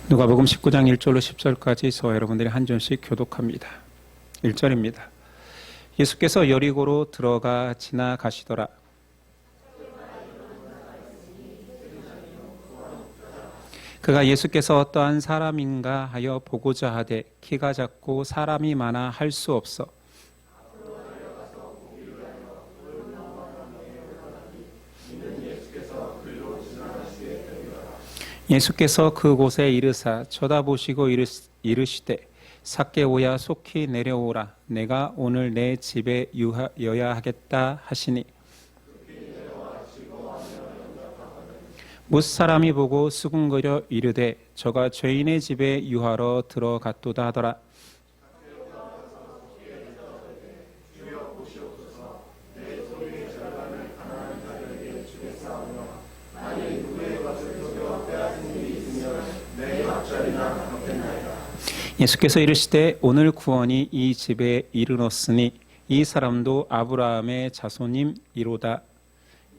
누가복음 19장 1절로 10절까지 저와 여러분들이 한 절씩 교독합니다. 1절입니다. 예수께서 여리고로 들어가 지나가시더라. 그가 예수께서 어떠한 사람인가 하여 보고자 하되 키가 작고 사람이 많아 할 수 없어 예수께서 그곳에 이르사 쳐다보시고 이르시되 삭개오야 속히 내려오라. 내가 오늘 내 집에 유하여야 하겠다 하시니 못사람이 보고 수군거려 이르되 저가 죄인의 집에 유하러 들어갔도다 하더라. 예수께서 이르시되 오늘 구원이 이 집에 이르렀으니 이 사람도 아브라함의 자손임이로다.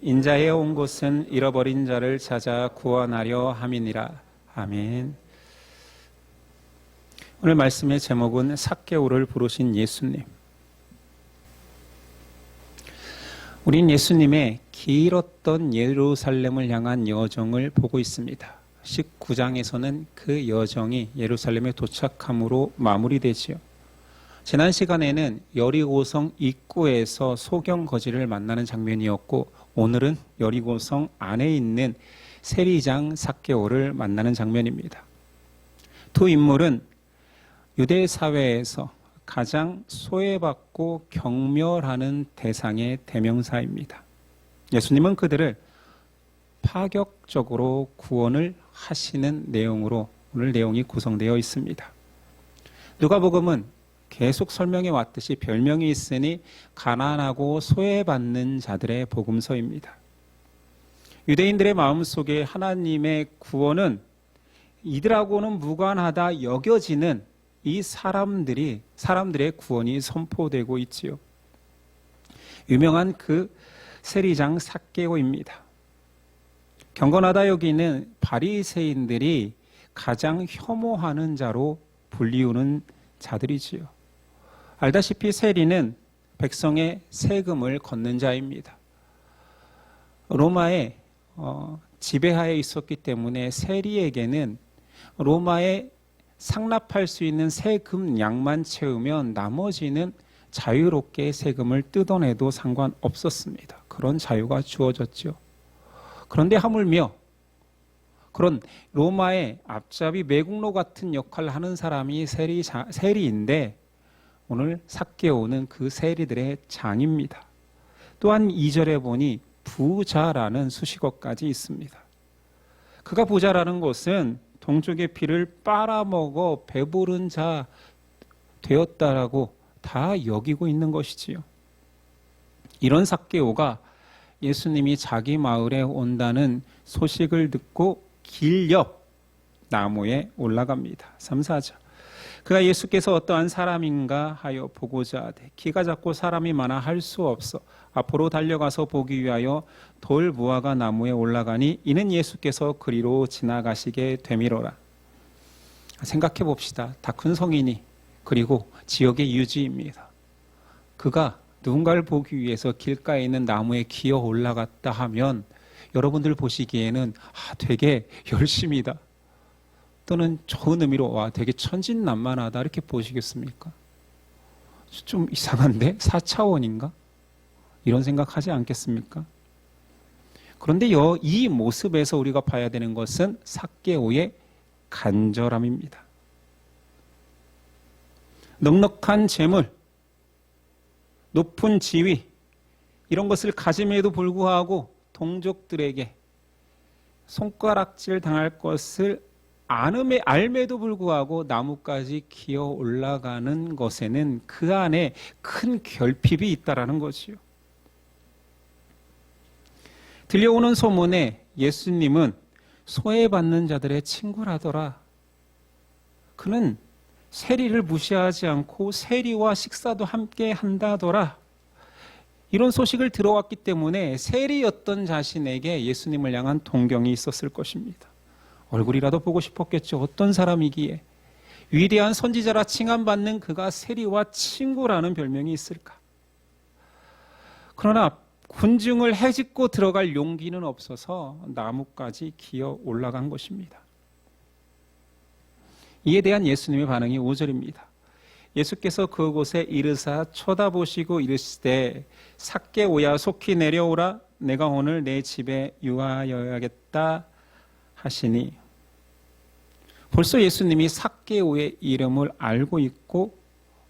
인자에 온 곳은 잃어버린 자를 찾아 구원하려 함이니라. 아멘. 오늘 말씀의 제목은 삭개오를 부르신 예수님. 우린 예수님의 길었던 예루살렘을 향한 여정을 보고 있습니다. 19장에서는 그 여정이 예루살렘에 도착함으로 마무리되지요. 지난 시간에는 여리고성 입구에서 소경거지를 만나는 장면이었고, 오늘은 여리고성 안에 있는 세리장 삭개오를 만나는 장면입니다. 두 인물은 유대 사회에서 가장 소외받고 경멸하는 대상의 대명사입니다. 예수님은 그들을 파격적으로 구원을 하시는 내용으로 오늘 내용이 구성되어 있습니다. 누가복음은 계속 설명해 왔듯이 별명이 있으니 가난하고 소외받는 자들의 복음서입니다. 유대인들의 마음속에 하나님의 구원은 이들하고는 무관하다 여겨지는 이 사람들의 구원이 선포되고 있지요. 유명한 그 세리장 삭개오입니다. 경건하다 여기는 바리새인들이 가장 혐오하는 자로 불리우는 자들이지요. 알다시피 세리는 백성의 세금을 걷는 자입니다. 로마의 지배하에 있었기 때문에 세리에게는 로마에 상납할 수 있는 세금량만 채우면 나머지는 자유롭게 세금을 뜯어내도 상관없었습니다. 그런 자유가 주어졌죠. 그런데 하물며 그런 로마의 앞잡이 매국노 같은 역할을 하는 사람이 세리인데 오늘 삭개오는 그 세리들의 장입니다. 또한 2절에 보니 부자라는 수식어까지 있습니다. 그가 부자라는 것은 동족의 피를 빨아먹어 배부른 자 되었다라고 다 여기고 있는 것이지요. 이런 삭개오가 예수님이 자기 마을에 온다는 소식을 듣고 길 옆 나무에 올라갑니다. 3, 4절. 그가 예수께서 어떠한 사람인가 하여 보고자 하되 키가 작고 사람이 많아 할 수 없어 앞으로 달려가서 보기 위하여 돌 무화과 나무에 올라가니 이는 예수께서 그리로 지나가시게 되미로라. 생각해 봅시다. 다 큰 성인이 그리고 지역의 유지입니다. 그가 누군가를 보기 위해서 길가에 있는 나무에 기어 올라갔다 하면 여러분들 보시기에는 되게 열심이다 또는 좋은 의미로 되게 천진난만하다 이렇게 보시겠습니까? 좀 이상한데? 4차원인가? 이런 생각하지 않겠습니까? 그런데 이 모습에서 우리가 봐야 되는 것은 삭개오의 간절함입니다. 넉넉한 재물, 높은 지위 이런 것을 가짐에도 불구하고 동족들에게 손가락질 당할 것을 알매도 불구하고 나무까지 기어 올라가는 것에는 그 안에 큰 결핍이 있다라는 것이요. 들려오는 소문에 예수님은 소외받는 자들의 친구라더라. 그는 세리를 무시하지 않고 세리와 식사도 함께 한다더라. 이런 소식을 들어왔기 때문에 세리였던 자신에게 예수님을 향한 동경이 있었을 것입니다. 얼굴이라도 보고 싶었겠죠. 어떤 사람이기에 위대한 선지자라 칭함받는 그가 세리와 친구라는 별명이 있을까? 그러나 군중을 헤집고 들어갈 용기는 없어서 나무까지 기어 올라간 것입니다. 이에 대한 예수님의 반응이 5절입니다. 예수께서 그곳에 이르사 쳐다보시고 이르시되 삭개오야 속히 내려오라 내가 오늘 내 집에 유하여야겠다 하시니, 벌써 예수님이 삭개오의 이름을 알고 있고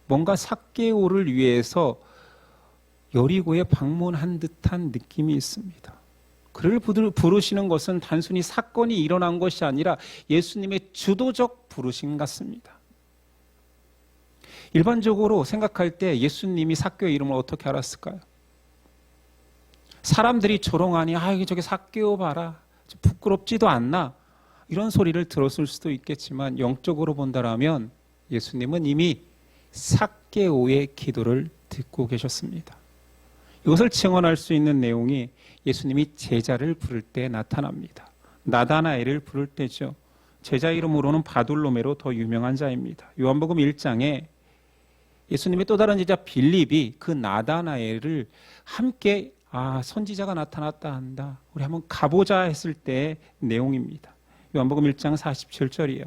뭔가 삭개오를 위해서 여리고에 방문한 듯한 느낌이 있습니다. 그를 부르시는 것은 단순히 사건이 일어난 것이 아니라 예수님의 주도적 부르심 같습니다. 일반적으로 생각할 때 예수님이 삭개오의 이름을 어떻게 알았을까요? 사람들이 조롱하니 저게 삭개오 봐라, 부끄럽지도 않나, 이런 소리를 들었을 수도 있겠지만 영적으로 본다라면 예수님은 이미 삭개오의 기도를 듣고 계셨습니다. 이것을 증언할 수 있는 내용이 예수님이 제자를 부를 때 나타납니다. 나다나엘을 부를 때죠. 제자 이름으로는 바돌로메로 더 유명한 자입니다. 요한복음 1장에 예수님의 또 다른 제자 빌립이 그 나다나엘을 함께 선지자가 나타났다 한다, 우리 한번 가보자 했을 때의 내용입니다. 요한복음 1장 47절이에요.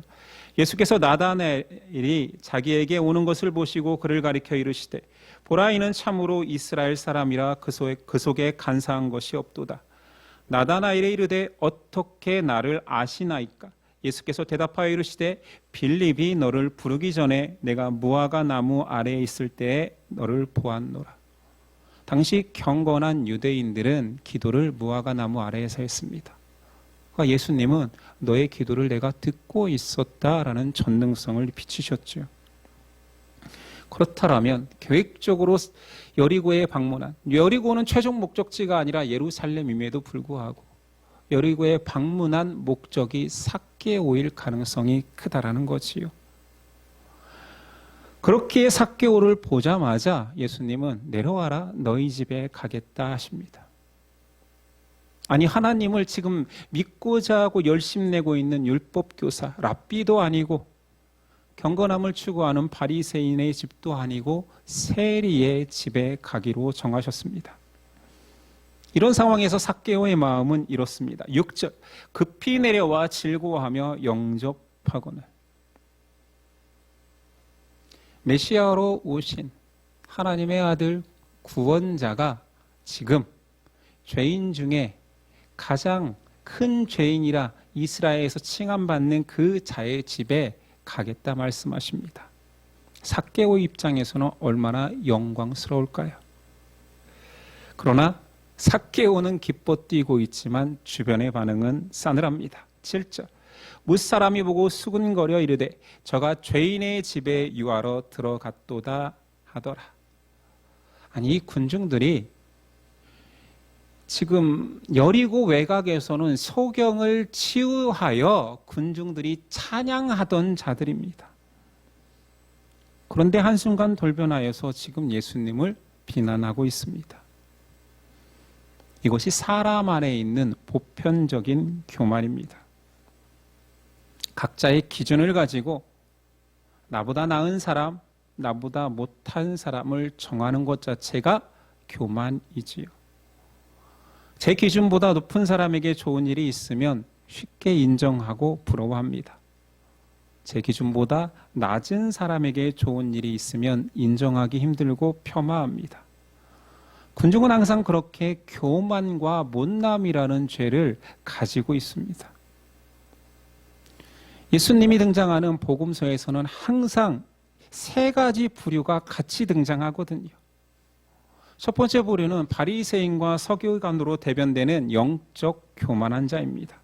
예수께서 나다나엘이 자기에게 오는 것을 보시고 그를 가리켜 이르시되 보라 이는 참으로 이스라엘 사람이라 그 속에 간사한 것이 없도다. 나다나엘이 이르되 어떻게 나를 아시나이까? 예수께서 대답하여 이르시되 빌립이 너를 부르기 전에 내가 무화과 나무 아래에 있을 때에 너를 보았노라. 당시 경건한 유대인들은 기도를 무화과 나무 아래에서 했습니다. 그러니까 예수님은 너의 기도를 내가 듣고 있었다라는 전능성을 비추셨죠. 그렇다면 계획적으로 여리고에 방문한, 여리고는 최종 목적지가 아니라 예루살렘임에도 불구하고 여리고에 방문한 목적이 삭개오일 가능성이 크다라는 거지요. 그렇게 삭개오를 보자마자 예수님은 내려와라 너희 집에 가겠다 하십니다. 아니, 하나님을 지금 믿고자 하고 열심내고 있는 율법교사 랍비도 아니고 경건함을 추구하는 바리새인의 집도 아니고 세리의 집에 가기로 정하셨습니다. 이런 상황에서 삭개오의 마음은 이렇습니다. 6절 급히 내려와 즐거워하며 영접하거늘. 메시아로 오신 하나님의 아들 구원자가 지금 죄인 중에 가장 큰 죄인이라 이스라엘에서 칭함받는 그 자의 집에 가겠다 말씀하십니다. 삭개오 입장에서는 얼마나 영광스러울까요? 그러나 삭개오는 기뻐 뛰고 있지만 주변의 반응은 싸늘합니다. 7절 무사람이 보고 수군거려 이르되 저가 죄인의 집에 유하러 들어갔도다 하더라. 아니, 이 군중들이 지금 여리고 외곽에서는 소경을 치유하여 군중들이 찬양하던 자들입니다. 그런데 한순간 돌변하여서 지금 예수님을 비난하고 있습니다. 이것이 사람 안에 있는 보편적인 교만입니다. 각자의 기준을 가지고 나보다 나은 사람, 나보다 못한 사람을 정하는 것 자체가 교만이지요. 제 기준보다 높은 사람에게 좋은 일이 있으면 쉽게 인정하고 부러워합니다. 제 기준보다 낮은 사람에게 좋은 일이 있으면 인정하기 힘들고 폄하합니다. 군중은 항상 그렇게 교만과 못남이라는 죄를 가지고 있습니다. 예수님이 등장하는 복음서에서는 항상 세 가지 부류가 같이 등장하거든요. 첫 번째 부류는 바리새인과 서기관으로 대변되는 영적 교만한 자입니다.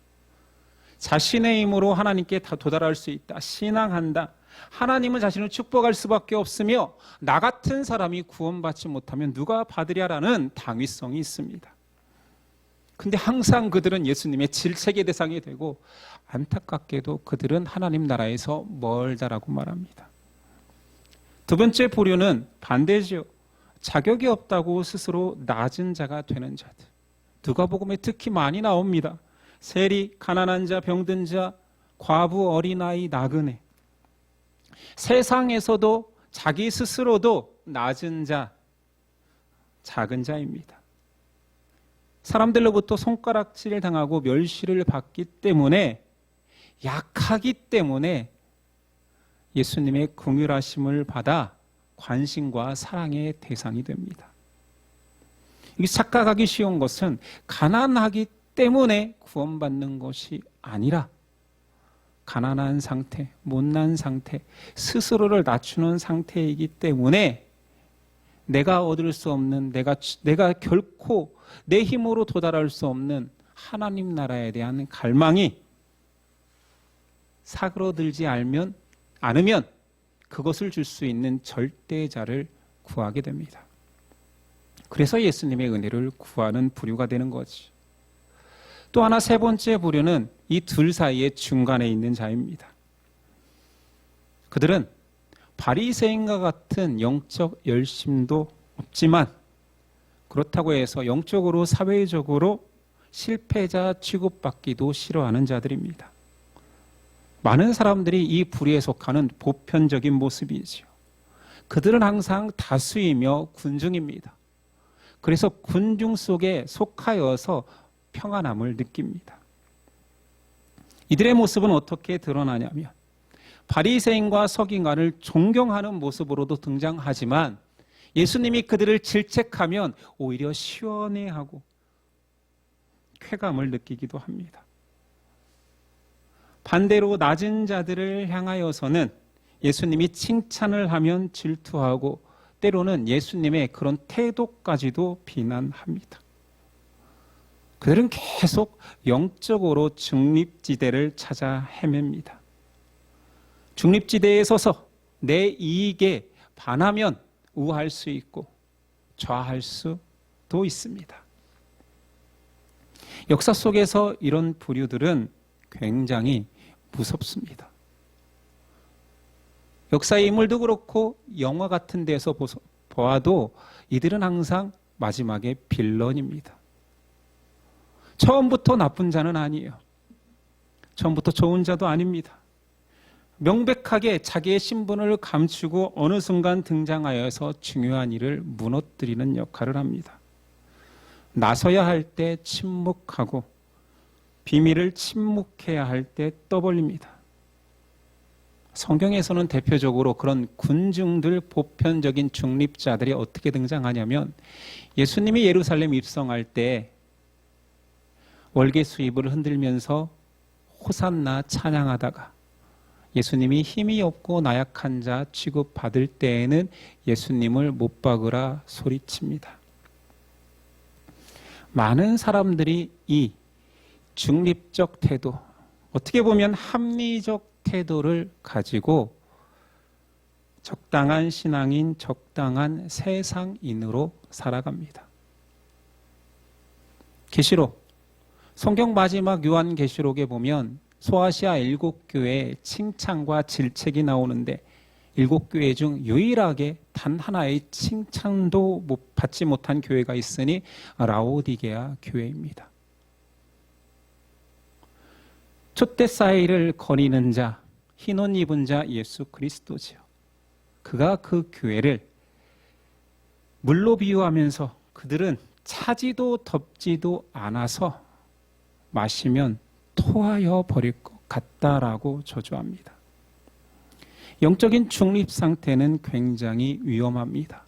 자신의 힘으로 하나님께 도달할 수 있다, 신앙한다, 하나님은 자신을 축복할 수밖에 없으며 나 같은 사람이 구원받지 못하면 누가 받으랴라는 당위성이 있습니다. 근데 항상 그들은 예수님의 질책의 대상이 되고 안타깝게도 그들은 하나님 나라에서 멀다라고 말합니다. 두 번째 부류는 반대죠. 자격이 없다고 스스로 낮은 자가 되는 자들. 누가복음에 특히 많이 나옵니다. 세리, 가난한 자, 병든 자, 과부, 어린아이, 나그네, 세상에서도 자기 스스로도 낮은 자, 작은 자입니다. 사람들로부터 손가락질을 당하고 멸시를 받기 때문에, 약하기 때문에 예수님의 긍휼하심을 받아 관심과 사랑의 대상이 됩니다. 이 착각하기 쉬운 것은 가난하기 때문에 구원받는 것이 아니라, 가난한 상태, 못난 상태, 스스로를 낮추는 상태이기 때문에 내가 얻을 수 없는, 내가 결코 내 힘으로 도달할 수 없는 하나님 나라에 대한 갈망이 사그러들지 않으면 그것을 줄 수 있는 절대자를 구하게 됩니다. 그래서 예수님의 은혜를 구하는 부류가 되는 거지. 또 하나, 세 번째 부류는 이 둘 사이의 중간에 있는 자입니다. 그들은 바리새인과 같은 영적 열심도 없지만, 그렇다고 해서 영적으로 사회적으로 실패자 취급받기도 싫어하는 자들입니다. 많은 사람들이 이 부류에 속하는 보편적인 모습이지요. 그들은 항상 다수이며 군중입니다. 그래서 군중 속에 속하여서 평안함을 느낍니다. 이들의 모습은 어떻게 드러나냐면, 바리새인과 서기관을 존경하는 모습으로도 등장하지만, 예수님이 그들을 질책하면 오히려 시원해하고 쾌감을 느끼기도 합니다. 반대로 낮은 자들을 향하여서는 예수님이 칭찬을 하면 질투하고, 때로는 예수님의 그런 태도까지도 비난합니다. 그들은 계속 영적으로 중립지대를 찾아 헤맵니다. 중립지대에 서서 내 이익에 반하면 우할 수 있고 좌할 수도 있습니다. 역사 속에서 이런 부류들은 굉장히 무섭습니다. 역사의 인물도 그렇고 영화 같은 데서 보아도 이들은 항상 마지막에 빌런입니다. 처음부터 나쁜 자는 아니에요. 처음부터 좋은 자도 아닙니다. 명백하게 자기의 신분을 감추고 어느 순간 등장하여서 중요한 일을 무너뜨리는 역할을 합니다. 나서야 할 때 침묵하고 비밀을 침묵해야 할 때 떠벌립니다. 성경에서는 대표적으로 그런 군중들, 보편적인 중립자들이 어떻게 등장하냐면, 예수님이 예루살렘 입성할 때 월계 수입을 흔들면서 호산나 찬양하다가 예수님이 힘이 없고 나약한 자 취급받을 때에는 예수님을 못 박으라 소리칩니다. 많은 사람들이 이 중립적 태도, 어떻게 보면 합리적 태도를 가지고 적당한 신앙인, 적당한 세상인으로 살아갑니다. 계시록, 성경 마지막 요한계시록에 보면 소아시아 7교회의 칭찬과 질책이 나오는데, 7교회 중 유일하게 단 하나의 칭찬도 받지 못한 교회가 있으니 라오디게아 교회입니다. 촛대 사이를 거니는 자, 흰옷 입은 자 예수 그리스도지요. 그가 그 교회를 물로 비유하면서 그들은 차지도 덥지도 않아서 마시면 토하여 버릴 것 같다라고 저주합니다. 영적인 중립 상태는 굉장히 위험합니다.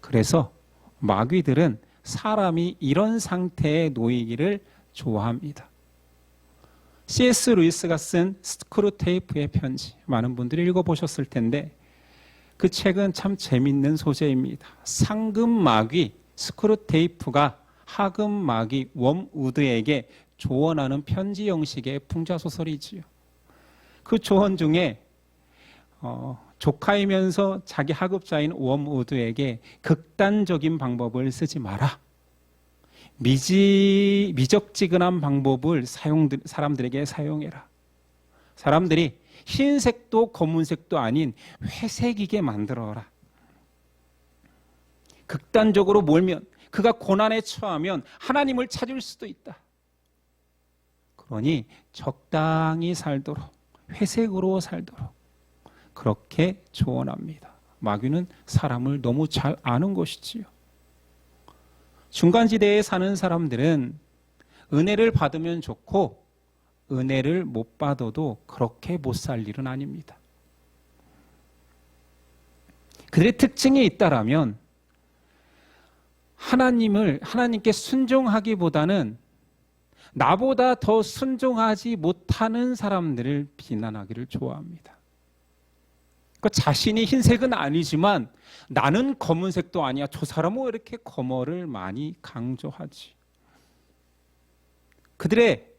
그래서 마귀들은 사람이 이런 상태에 놓이기를 좋아합니다. C.S. 루이스가 쓴 스크루테이프의 편지, 많은 분들이 읽어보셨을 텐데 그 책은 참 재밌는 소재입니다. 상금 마귀 스크루테이프가 하금 마귀 웜우드에게 조언하는 편지 형식의 풍자소설이지요. 그 조언 중에 조카이면서 자기 하급자인 웜우드에게 극단적인 방법을 쓰지 마라, 미적지근한 방법을 사람들에게 사용해라. 사람들이 흰색도 검은색도 아닌 회색이게 만들어라. 극단적으로 몰면, 그가 고난에 처하면 하나님을 찾을 수도 있다. 그러니 적당히 살도록, 회색으로 살도록 그렇게 조언합니다. 마귀는 사람을 너무 잘 아는 것이지요. 중간지대에 사는 사람들은 은혜를 받으면 좋고 은혜를 못 받아도 그렇게 못 살 일은 아닙니다. 그들의 특징이 있다라면 하나님께 순종하기보다는 나보다 더 순종하지 못하는 사람들을 비난하기를 좋아합니다. 그러니까 자신이 흰색은 아니지만 나는 검은색도 아니야. 저 사람은 왜 이렇게 검어를 많이 강조하지? 그들의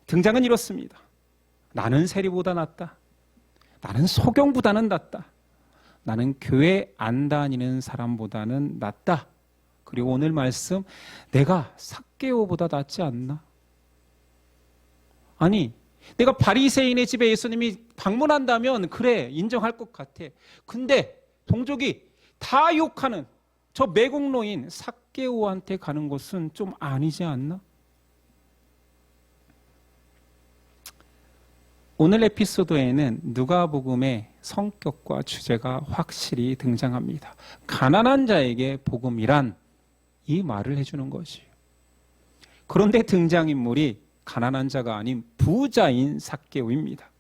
등장은 이렇습니다. 나는 세리보다 낫다. 나는 소경보다는 낫다. 나는 교회 안 다니는 사람보다는 낫다. 그리고 오늘 말씀, 내가 삭개오보다 낫지 않나? 아니, 내가 바리새인의 집에 예수님이 방문한다면 그래, 인정할 것 같아. 근데 동족이 다 욕하는 저 매국노인 삭개오한테 가는 것은 좀 아니지 않나? 오늘 에피소드에는 누가복음의 성격과 주제가 확실히 등장합니다. 가난한 자에게 복음이란 이 말을 해주는 것이에요. 그런데 등장인물이 가난한 자가 아닌 부자인 삭개오입니다.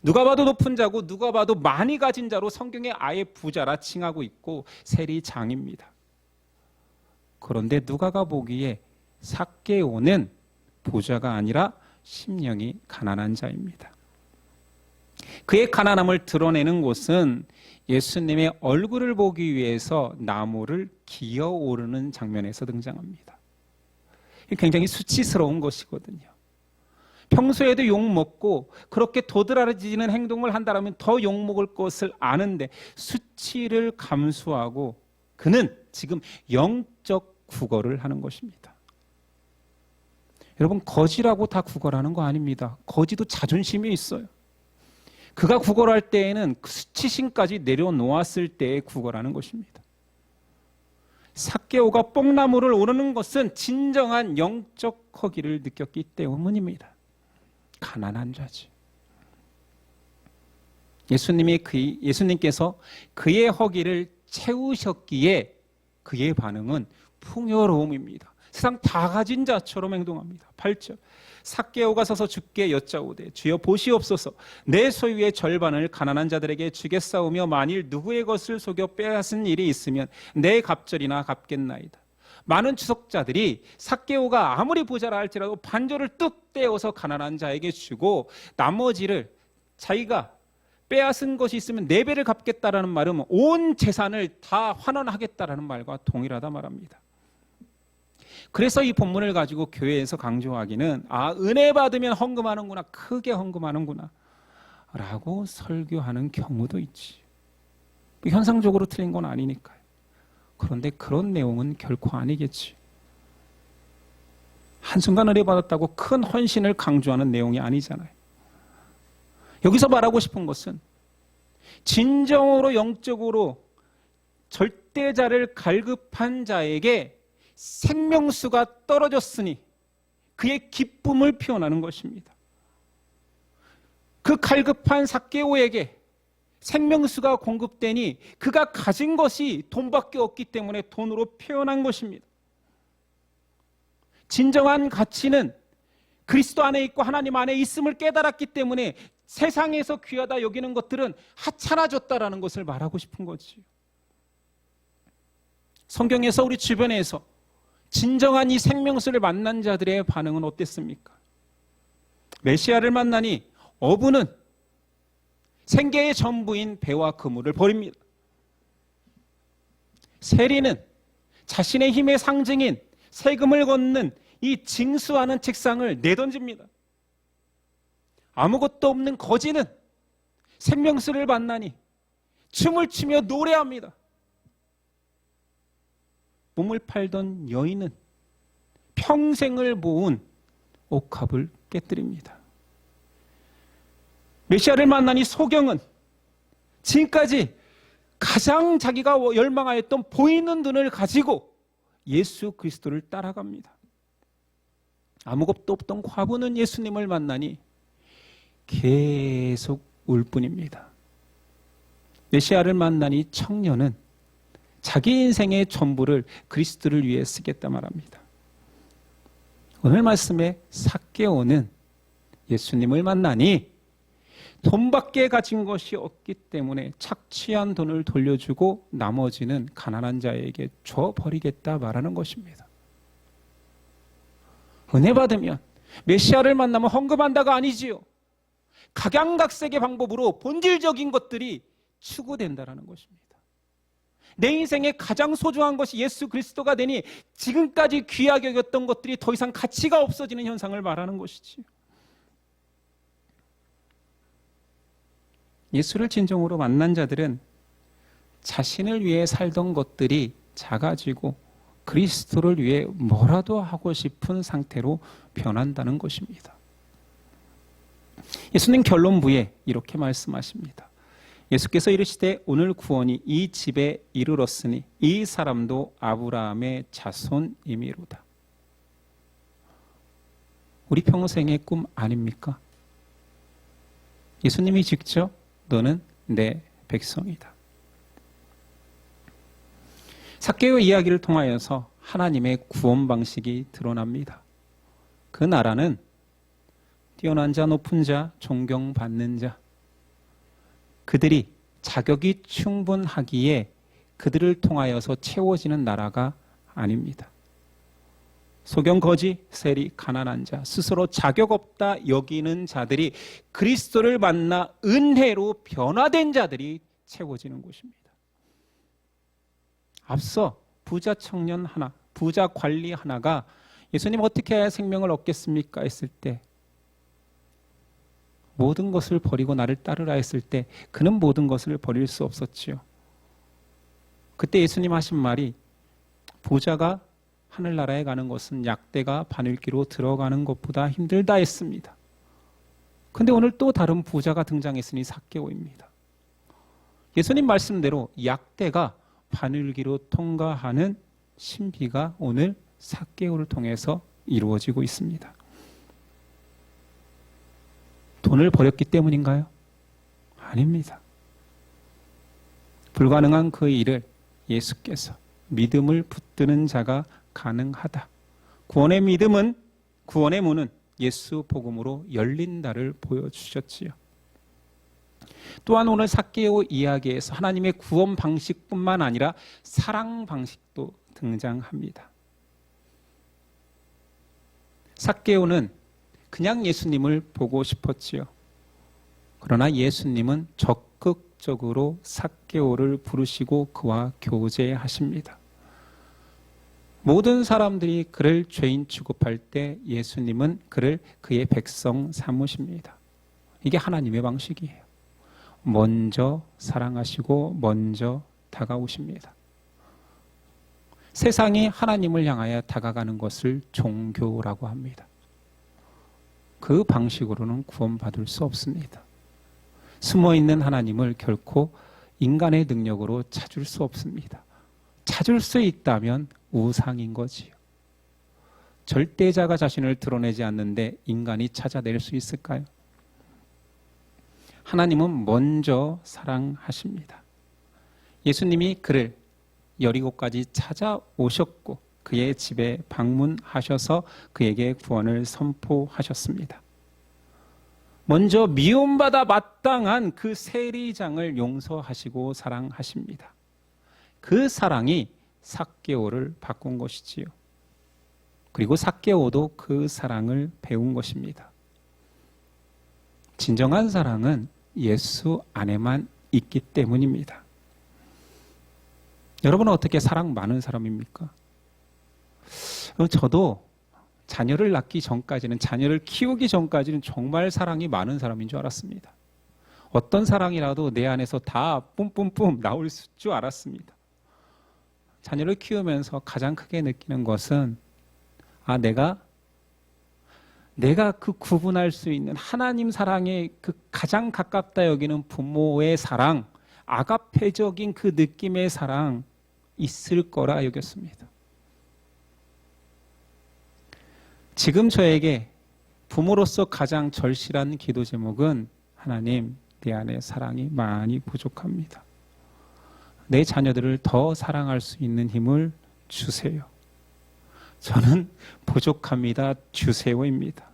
누가 봐도 높은 자고 누가 봐도 많이 가진 자로 성경에 아예 부자라 칭하고 있고 세리장입니다. 그런데 누가가 보기에 삭개오는 부자가 아니라 심령이 가난한 자입니다. 그의 가난함을 드러내는 곳은 예수님의 얼굴을 보기 위해서 나무를 기어 오르는 장면에서 등장합니다. 굉장히 수치스러운 것이거든요. 평소에도 욕먹고 그렇게 도드라지는 행동을 한다면 더 욕먹을 것을 아는데 수치를 감수하고 그는 지금 영적 구걸을 하는 것입니다. 여러분, 거지라고 다 구걸하는 거 아닙니다. 거지도 자존심이 있어요. 그가 구걸할 때에는 그 수치심까지 내려놓았을 때에 구걸하는 것입니다. 삭개오가 뽕나무를 오르는 것은 진정한 영적 허기를 느꼈기 때문입니다. 가난한 자지. 예수님께서 그의 허기를 채우셨기에 그의 반응은 풍요로움입니다. 세상 다 가진 자처럼 행동합니다. 8절. 삭개오가 서서 주께 여짜오되 주여 보시옵소서 내 소유의 절반을 가난한 자들에게 주겠사오며 만일 누구의 것을 속여 빼앗은 일이 있으면 내 갑절이나 갚겠나이다. 많은 추석자들이 삭개오가 아무리 부자라 할지라도 반절을 뚝 떼어서 가난한 자에게 주고 나머지를 자기가 빼앗은 것이 있으면 4배를 갚겠다라는 말은 온 재산을 다 환원하겠다라는 말과 동일하다 말합니다. 그래서 이 본문을 가지고 교회에서 강조하기는 은혜 받으면 헌금하는구나, 크게 헌금하는구나 라고 설교하는 경우도 있지. 현상적으로 틀린 건 아니니까요. 그런데 그런 내용은 결코 아니겠지. 한순간 은혜 받았다고 큰 헌신을 강조하는 내용이 아니잖아요. 여기서 말하고 싶은 것은 진정으로 영적으로 절대자를 갈급한 자에게 생명수가 떨어졌으니 그의 기쁨을 표현하는 것입니다. 그 갈급한 삭개오에게 생명수가 공급되니 그가 가진 것이 돈밖에 없기 때문에 돈으로 표현한 것입니다. 진정한 가치는 그리스도 안에 있고 하나님 안에 있음을 깨달았기 때문에 세상에서 귀하다 여기는 것들은 하찮아졌다라는 것을 말하고 싶은 거지요. 성경에서 우리 주변에서 진정한 이 생명수를 만난 자들의 반응은 어땠습니까? 메시아를 만나니 어부는 생계의 전부인 배와 그물을 버립니다. 세리는 자신의 힘의 상징인 세금을 걷는 이 징수하는 책상을 내던집니다. 아무것도 없는 거지는 생명수를 만나니 춤을 추며 노래합니다. 몸을 팔던 여인은 평생을 모은 옥합을 깨뜨립니다. 메시아를 만나니 소경은 지금까지 가장 자기가 열망하였던 보이는 눈을 가지고 예수 그리스도를 따라갑니다. 아무것도 없던 과부는 예수님을 만나니 계속 울 뿐입니다. 메시아를 만나니 청년은 자기 인생의 전부를 그리스도를 위해 쓰겠다 말합니다. 오늘 말씀에 삭개오는 예수님을 만나니 돈밖에 가진 것이 없기 때문에 착취한 돈을 돌려주고 나머지는 가난한 자에게 줘버리겠다 말하는 것입니다. 은혜 받으면 메시아를 만나면 헌금한다가 아니지요. 각양각색의 방법으로 본질적인 것들이 추구된다는 것입니다. 내 인생에 가장 소중한 것이 예수 그리스도가 되니 지금까지 귀하게 여겼던 것들이 더 이상 가치가 없어지는 현상을 말하는 것이지요. 예수를 진정으로 만난 자들은 자신을 위해 살던 것들이 작아지고 그리스도를 위해 뭐라도 하고 싶은 상태로 변한다는 것입니다. 예수님 결론부에 이렇게 말씀하십니다. 예수께서 이르시되 오늘 구원이 이 집에 이르렀으니 이 사람도 아브라함의 자손이미로다. 우리 평생의 꿈 아닙니까? 예수님이 직접 너는 내 백성이다. 삭개오 이야기를 통하여서 하나님의 구원 방식이 드러납니다. 그 나라는 뛰어난 자, 높은 자, 존경받는 자, 그들이 자격이 충분하기에 그들을 통하여서 채워지는 나라가 아닙니다. 소경, 거지, 세리, 가난한 자, 스스로 자격 없다 여기는 자들이 그리스도를 만나 은혜로 변화된 자들이 채워지는 곳입니다. 앞서 부자 청년 하나, 부자 관리 하나가 예수님 어떻게 해야 생명을 얻겠습니까? 했을 때 모든 것을 버리고 나를 따르라 했을 때 그는 모든 것을 버릴 수 없었지요. 그때 예수님 하신 말이 부자가 하늘나라에 가는 것은 약대가 바늘기로 들어가는 것보다 힘들다 했습니다. 그런데 오늘 또 다른 부자가 등장했으니 삭개오입니다. 예수님 말씀대로 약대가 바늘기로 통과하는 신비가 오늘 삭개오를 통해서 이루어지고 있습니다. 돈을 버렸기 때문인가요? 아닙니다. 불가능한 그 일을 예수께서 믿음을 붙드는 자가 가능하다. 구원의 믿음은, 구원의 문은 예수 복음으로 열린다를 보여주셨지요. 또한 오늘 삭개오 이야기에서 하나님의 구원 방식뿐만 아니라 사랑 방식도 등장합니다. 삭개오는 그냥 예수님을 보고 싶었지요. 그러나 예수님은 적극적으로 삭개오를 부르시고 그와 교제하십니다. 모든 사람들이 그를 죄인 취급할 때 예수님은 그를 그의 백성 삼으십니다. 이게 하나님의 방식이에요. 먼저 사랑하시고 먼저 다가오십니다. 세상이 하나님을 향하여 다가가는 것을 종교라고 합니다. 그 방식으로는 구원받을 수 없습니다. 숨어있는 하나님을 결코 인간의 능력으로 찾을 수 없습니다. 찾을 수 있다면 우상인 거지요. 절대자가 자신을 드러내지 않는데 인간이 찾아낼 수 있을까요? 하나님은 먼저 사랑하십니다. 예수님이 그를 여리고까지 찾아오셨고 그의 집에 방문하셔서 그에게 구원을 선포하셨습니다. 먼저 미움받아 마땅한 그 세리장을 용서하시고 사랑하십니다. 그 사랑이 삭개오를 바꾼 것이지요. 그리고 삭개오도 그 사랑을 배운 것입니다. 진정한 사랑은 예수 안에만 있기 때문입니다. 여러분은 어떻게 사랑 많은 사람입니까? 저도 자녀를 낳기 전까지는, 자녀를 키우기 전까지는 정말 사랑이 많은 사람인 줄 알았습니다. 어떤 사랑이라도 내 안에서 다 뿜뿜뿜 나올 줄 알았습니다. 자녀를 키우면서 가장 크게 느끼는 것은 내가 그 구분할 수 있는 하나님 사랑에 그 가장 가깝다 여기는 부모의 사랑, 아가페적인 그 느낌의 사랑 있을 거라 여겼습니다. 지금 저에게 부모로서 가장 절실한 기도 제목은 하나님, 내 안에 사랑이 많이 부족합니다. 내 자녀들을 더 사랑할 수 있는 힘을 주세요. 저는 부족합니다. 주세요입니다.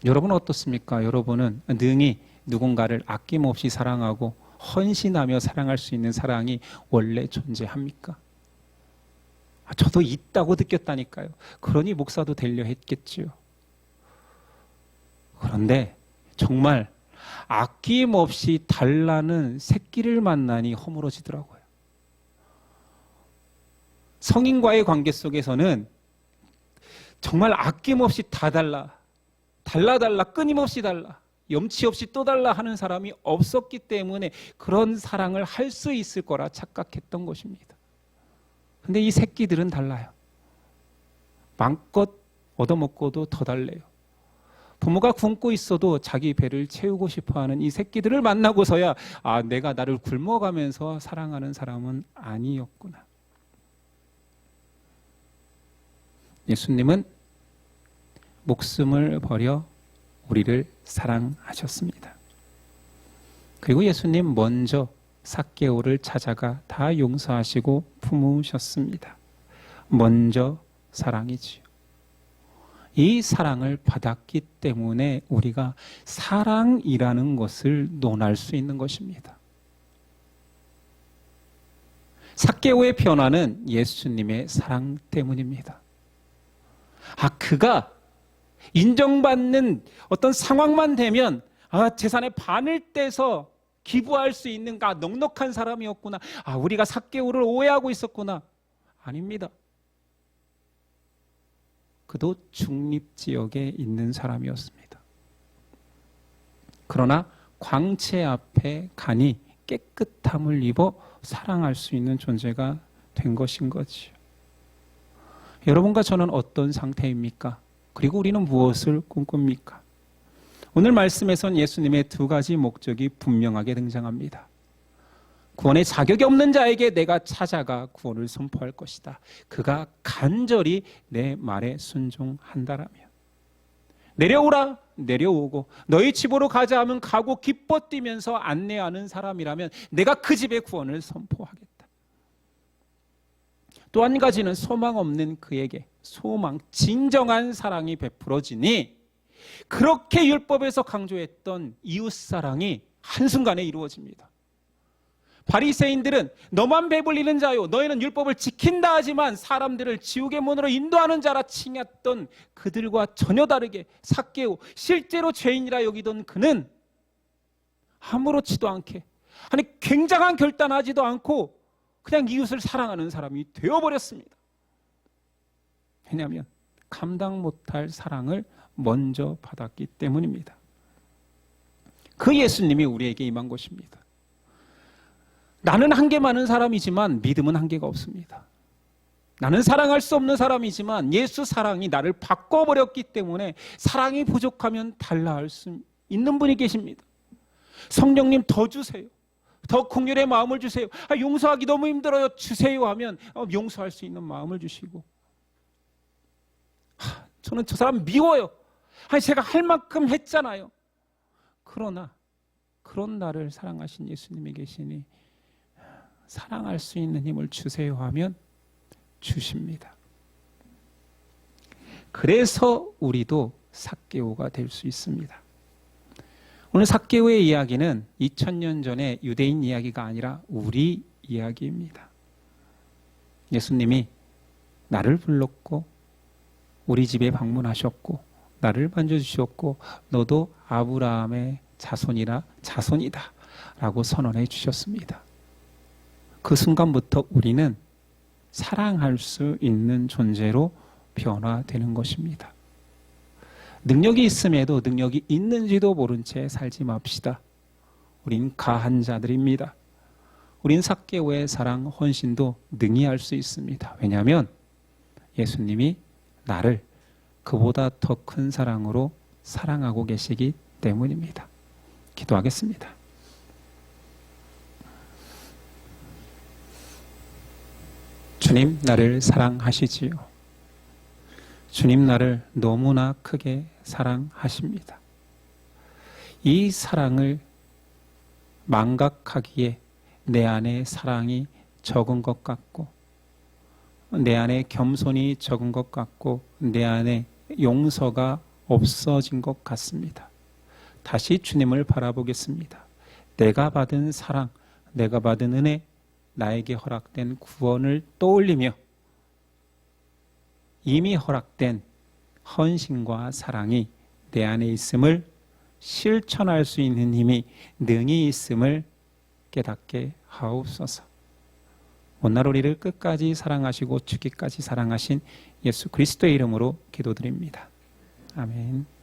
여러분은 어떻습니까? 여러분은 능히 누군가를 아낌없이 사랑하고 헌신하며 사랑할 수 있는 사랑이 원래 존재합니까? 저도 있다고 느꼈다니까요. 그러니 목사도 되려 했겠지요. 그런데 정말 아낌없이 달라는 새끼를 만나니 허물어지더라고요. 성인과의 관계 속에서는 정말 아낌없이 다 달라, 끊임없이 달라, 염치 없이 또 달라 하는 사람이 없었기 때문에 그런 사랑을 할 수 있을 거라 착각했던 것입니다. 근데 이 새끼들은 달라요. 마음껏 얻어먹고도 더 달래요. 부모가 굶고 있어도 자기 배를 채우고 싶어하는 이 새끼들을 만나고서야 내가 나를 굶어가면서 사랑하는 사람은 아니었구나. 예수님은 목숨을 버려 우리를 사랑하셨습니다. 그리고 예수님 먼저 삭개오를 찾아가 다 용서하시고 품으셨습니다. 먼저 사랑이지요. 이 사랑을 받았기 때문에 우리가 사랑이라는 것을 논할 수 있는 것입니다. 삭개오의 변화는 예수님의 사랑 때문입니다. 그가 인정받는 어떤 상황만 되면 재산의 반을 떼서 기부할 수 있는 넉넉한 사람이었구나. 우리가 삭개오를 오해하고 있었구나. 아닙니다. 그도 중립지역에 있는 사람이었습니다. 그러나 광채 앞에 가니 깨끗함을 입어 사랑할 수 있는 존재가 된 것인 거지요. 여러분과 저는 어떤 상태입니까? 그리고 우리는 무엇을 꿈꿉니까? 오늘 말씀에선 예수님의 두 가지 목적이 분명하게 등장합니다. 구원의 자격이 없는 자에게 내가 찾아가 구원을 선포할 것이다. 그가 간절히 내 말에 순종한다라면. 내려오라, 내려오고 너희 집으로 가자 하면 가고 기뻐 뛰면서 안내하는 사람이라면 내가 그 집의 구원을 선포하겠다. 또 한 가지는 소망 없는 그에게 진정한 사랑이 베풀어지니 그렇게 율법에서 강조했던 이웃사랑이 한순간에 이루어집니다. 바리새인들은 너만 배불리는 자요, 너희는 율법을 지킨다 하지만 사람들을 지옥의 문으로 인도하는 자라 칭했던 그들과 전혀 다르게 삭개오, 실제로 죄인이라 여기던 그는 아무렇지도 않게, 굉장한 결단하지도 않고 그냥 이웃을 사랑하는 사람이 되어버렸습니다. 왜냐하면 감당 못할 사랑을 먼저 받았기 때문입니다. 그 예수님이 우리에게 임한 것입니다. 나는 한계 많은 사람이지만 믿음은 한계가 없습니다. 나는 사랑할 수 없는 사람이지만 예수 사랑이 나를 바꿔버렸기 때문에 사랑이 부족하면 달라 할 수 있는 분이 계십니다. 성령님 더 주세요. 더 긍휼의 마음을 주세요. 용서하기 너무 힘들어요. 주세요 하면 용서할 수 있는 마음을 주시고, 저는 저 사람 미워요. 제가 할 만큼 했잖아요. 그러나 그런 나를 사랑하신 예수님이 계시니 사랑할 수 있는 힘을 주세요 하면 주십니다. 그래서 우리도 삭개오가 될 수 있습니다. 오늘 삭개오의 이야기는 2000년 전의 유대인 이야기가 아니라 우리 이야기입니다. 예수님이 나를 불렀고 우리 집에 방문하셨고 나를 만져주셨고 너도 아브라함의 자손이다 라고 선언해 주셨습니다. 그 순간부터 우리는 사랑할 수 있는 존재로 변화되는 것입니다. 능력이 있음에도 능력이 있는지도 모른 채 살지 맙시다. 우린 가한 자들입니다. 우린 삭개오의 사랑, 헌신도 능히 할 수 있습니다. 왜냐하면 예수님이 나를 그보다 더 큰 사랑으로 사랑하고 계시기 때문입니다. 기도하겠습니다. 주님, 나를 사랑하시지요. 주님 나를 너무나 크게 사랑하십니다. 이 사랑을 망각하기에 내 안에 사랑이 적은 것 같고, 내 안에 겸손이 적은 것 같고, 내 안에 용서가 없어진 것 같습니다. 다시 주님을 바라보겠습니다. 내가 받은 사랑, 내가 받은 은혜, 나에게 허락된 구원을 떠올리며 이미 허락된 헌신과 사랑이 내 안에 있음을 실천할 수 있는 힘이 능히 있음을 깨닫게 하옵소서. 오늘 우리를 끝까지 사랑하시고 죽기까지 사랑하신 예수 그리스도의 이름으로 기도드립니다. 아멘.